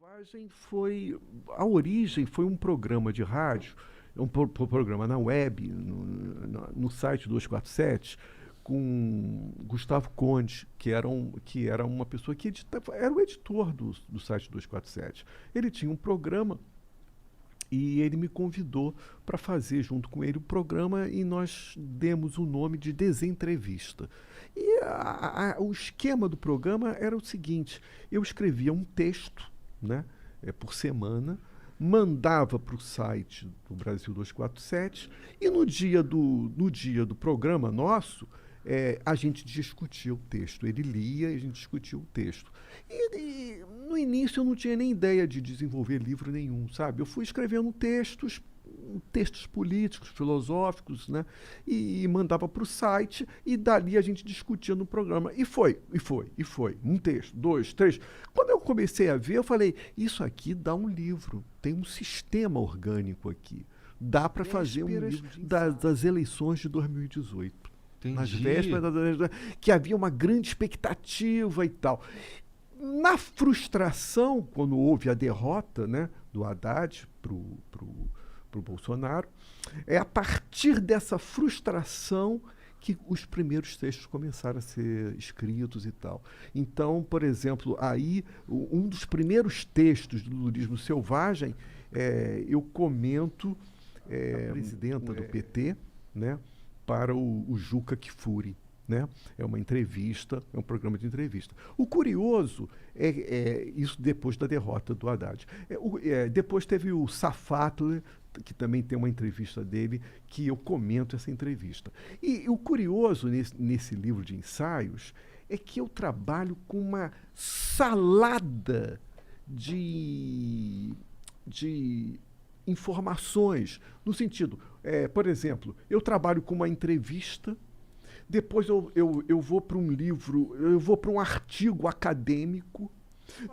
A origem foi um programa de rádio, programa na web, no site 247, com Gustavo Conde, que era uma pessoa que era o editor do site 247. Ele tinha um programa e ele me convidou para fazer junto com ele o programa e nós demos o nome de Desentrevista. E o esquema do programa era o seguinte: eu escrevia um texto, né, por semana, mandava para o site do Brasil 247 e no dia do programa nosso, a gente discutia o texto. Ele lia e a gente discutia o texto. E no início eu não tinha nem ideia de desenvolver livro nenhum, sabe? Eu fui escrevendo textos políticos, filosóficos, né? E mandava para o site e dali a gente discutia no programa. E foi. Um texto, dois, três. Quando eu comecei a ver, eu falei, isso aqui dá um livro, tem um sistema orgânico aqui. Dá para fazer um livro das eleições de 2018. Entendi. Nas vésperas que havia uma grande expectativa e tal. Na frustração, quando houve a derrota, né, do Haddad para o Bolsonaro, é a partir dessa frustração que os primeiros textos começaram a ser escritos e tal. Então, por exemplo, aí um dos primeiros textos do Lulismo Selvagem, eu comento a presidenta do PT, né, para o Juca Kfouri, né? É uma entrevista, é um programa de entrevista. O curioso é isso depois da derrota do Haddad. Depois teve o Safatler, que também tem uma entrevista dele, que eu comento essa entrevista. E o curioso nesse livro de ensaios é que eu trabalho com uma salada de informações, no sentido, por exemplo, eu trabalho com uma entrevista, depois eu vou para um livro, eu vou para um artigo acadêmico,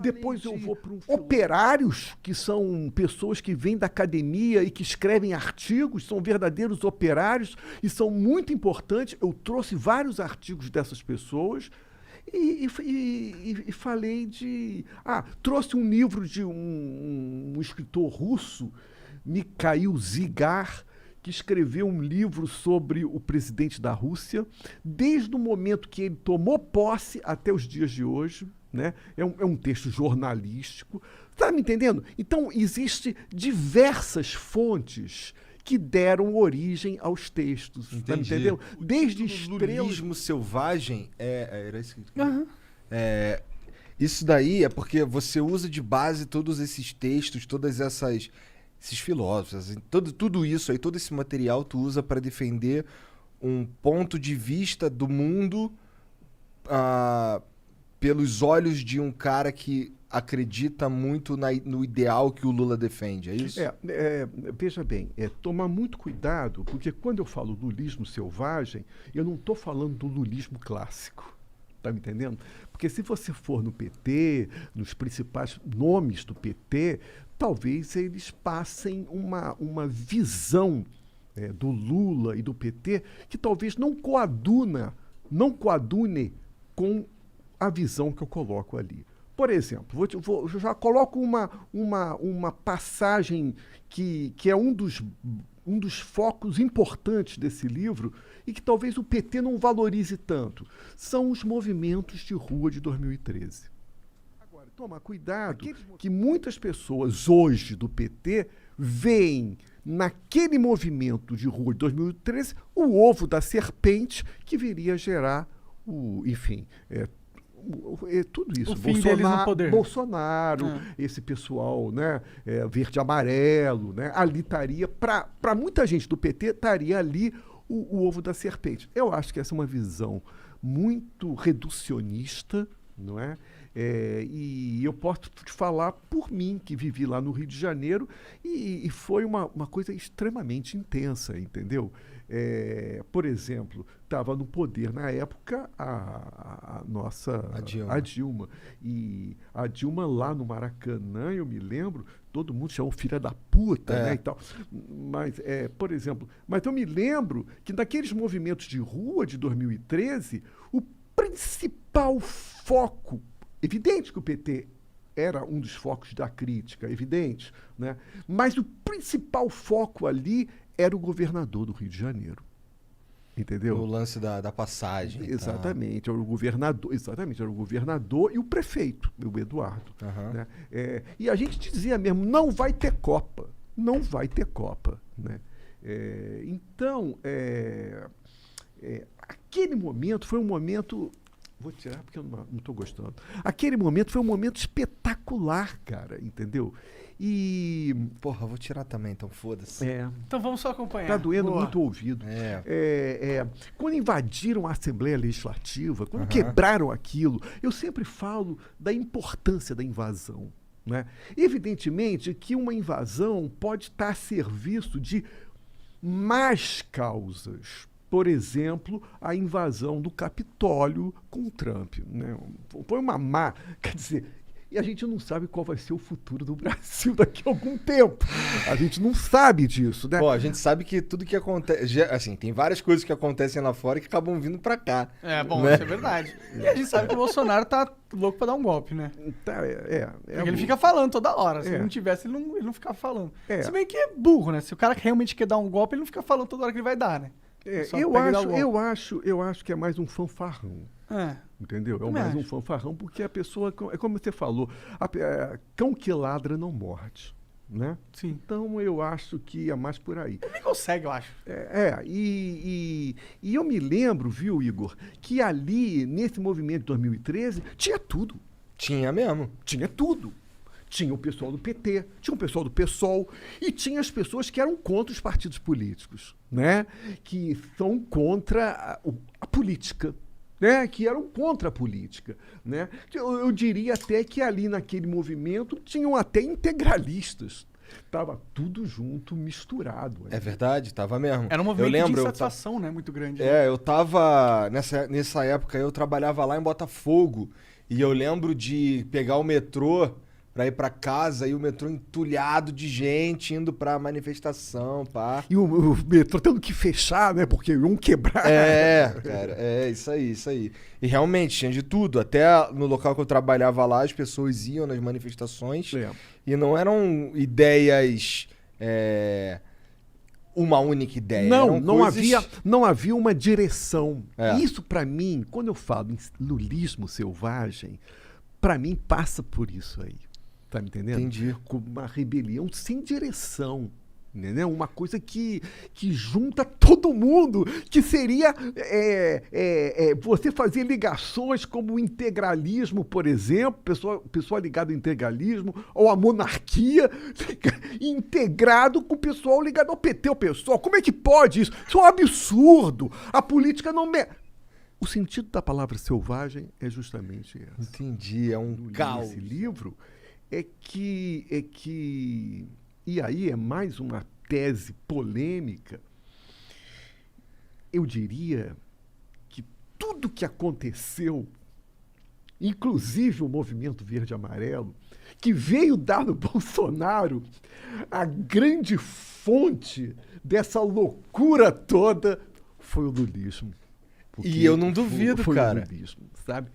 depois eu vou para operários, que são pessoas que vêm da academia e que escrevem artigos, são verdadeiros operários e são muito importantes. Eu trouxe vários artigos dessas pessoas e falei trouxe um livro de um escritor russo, Mikhail Zygar, que escreveu um livro sobre o presidente da Rússia, desde o momento que ele tomou posse até os dias de hoje, né? É um texto jornalístico. Está me entendendo? Então, existem diversas fontes que deram origem aos textos. Está me entendendo? Desde Lulismo Selvagem era isso que... isso daí é porque você usa de base todos esses textos, todas esses filósofos, assim, tudo isso aí, todo esse material tu usa para defender um ponto de vista do mundo pelos olhos de um cara que acredita muito no ideal que o Lula defende, é isso? Veja bem, tomar muito cuidado, porque quando eu falo lulismo selvagem, eu não estou falando do lulismo clássico. Tá me entendendo? Porque se você for no PT, nos principais nomes do PT, talvez eles passem uma visão do Lula e do PT que talvez não coadune com a visão que eu coloco ali. Por exemplo, eu já coloco uma passagem que é um dos focos importantes desse livro e que talvez o PT não valorize tanto. São os movimentos de rua de 2013. Agora, toma cuidado que muitas pessoas hoje do PT veem naquele movimento de rua de 2013 o ovo da serpente que viria a gerar tudo isso. O fim deles no poder. Bolsonaro, esse pessoal, né, verde e amarelo, né, ali estaria, para muita gente do PT, estaria ali o ovo da serpente. Eu acho que essa é uma visão muito reducionista, não é? E eu posso te falar por mim, que vivi lá no Rio de Janeiro, e foi uma coisa extremamente intensa, entendeu? Por exemplo, estava no poder na época a Dilma. E a Dilma lá no Maracanã, eu me lembro, todo mundo chamou filha da puta, né, e tal. Mas, por exemplo, eu me lembro que naqueles movimentos de rua de 2013, o principal foco, evidente que o PT era um dos focos da crítica, evidente, né? Mas o principal foco ali era o governador do Rio de Janeiro. Entendeu? O lance da passagem. Exatamente, era o governador, era o governador e o prefeito, o Eduardo. Uhum. Né? E a gente dizia mesmo, não vai ter Copa, não vai ter Copa. Né? Então, aquele momento foi um momento... Vou tirar porque eu não estou gostando. Aquele momento foi um momento espetacular, cara, entendeu? E... Porra, vou tirar também, então foda-se. Então vamos só acompanhar. Tá doendo muito o ouvido. É. Quando invadiram a Assembleia Legislativa, quando quebraram aquilo, eu sempre falo da importância da invasão. Né? Evidentemente que uma invasão pode estar a serviço de más causas. Por exemplo, a invasão do Capitólio com Trump. Né? Foi uma má... Quer dizer... E a gente não sabe qual vai ser o futuro do Brasil daqui a algum tempo. A gente não sabe disso, né? Pô, a gente sabe que tudo que acontece... Assim, tem várias coisas que acontecem lá fora que acabam vindo pra cá. Isso é verdade. E a gente sabe que o Bolsonaro tá louco pra dar um golpe, né? Porque ele fica falando toda hora. Se não tivesse, ele não ficava falando. Se bem que é burro, né? Se o cara realmente quer dar um golpe, ele não fica falando toda hora que ele vai dar, né? Eu acho que é mais um fanfarrão. Entendeu? É mais um fanfarrão, porque a pessoa, é como você falou, cão que ladra não morde. Né? Sim. Então eu acho que é mais por aí. Ele nem consegue, eu acho. E eu me lembro, viu, Igor, que ali, nesse movimento de 2013, tinha tudo. Tinha mesmo. Tinha tudo. Tinha o pessoal do PT, tinha o pessoal do PSOL e tinha as pessoas que eram contra os partidos políticos, né? Que são contra a política. Né, que eram contra a política. Né? Eu diria até que ali naquele movimento tinham até integralistas. Estava tudo junto, misturado. É verdade, estava mesmo. Era um movimento de insatisfação, né, muito grande. Eu tava... Nessa época eu trabalhava lá em Botafogo e eu lembro de pegar o metrô pra ir pra casa e o metrô entulhado de gente indo pra manifestação, pá. E o metrô tendo que fechar, né? Porque iam quebrar. Cara, isso aí. E realmente tinha de tudo. Até no local que eu trabalhava lá, as pessoas iam nas manifestações e não eram ideias... uma única ideia. Não havia uma direção. Isso, pra mim, quando eu falo em lulismo selvagem, pra mim passa por isso aí. Tá me entendendo? Entendi. Como uma rebelião sem direção. Entendeu? Uma coisa que junta todo mundo, que seria você fazer ligações como o integralismo, por exemplo, pessoal ligado ao integralismo, ou a monarquia, integrado com o pessoal ligado ao PT, o pessoal. Como é que pode isso? Isso é um absurdo. A política não... O sentido da palavra selvagem é justamente esse. Entendi, é um caos. Esse livro é que e aí é mais uma tese polêmica. Eu diria que tudo que aconteceu, inclusive o movimento verde-amarelo, que veio dar no Bolsonaro a grande fonte dessa loucura toda, foi o lulismo. E eu não duvido, cara. O lulismo, sabe?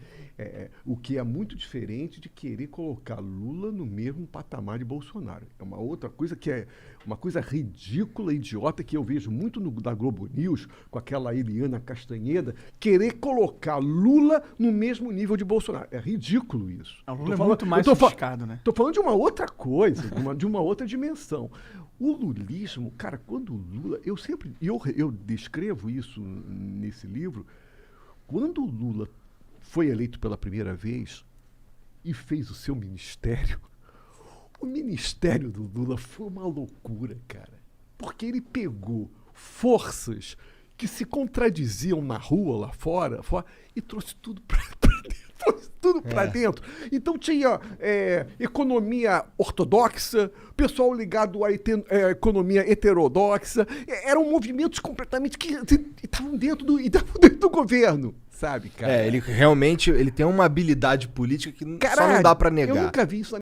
O que é muito diferente de querer colocar Lula no mesmo patamar de Bolsonaro. É uma outra coisa que é uma coisa ridícula, idiota, que eu vejo muito da Globo News, com aquela Eliana Castanheda, querer colocar Lula no mesmo nível de Bolsonaro. É ridículo isso. O Lula é muito mais sofisticado, né? Estou falando de uma outra coisa, de uma outra dimensão. O lulismo, cara, quando o Lula... Eu descrevo isso nesse livro. Quando o Lula foi eleito pela primeira vez e fez o seu ministério, o ministério do Lula foi uma loucura, cara. Porque ele pegou forças que se contradiziam na rua, lá fora e trouxe tudo para dentro. Trouxe tudo para dentro. Então tinha economia ortodoxa, pessoal ligado à economia heterodoxa. Eram movimentos completamente que estavam dentro do governo. Sabe, cara? Ele realmente tem uma habilidade política que só não dá pra negar. Eu nunca vi isso na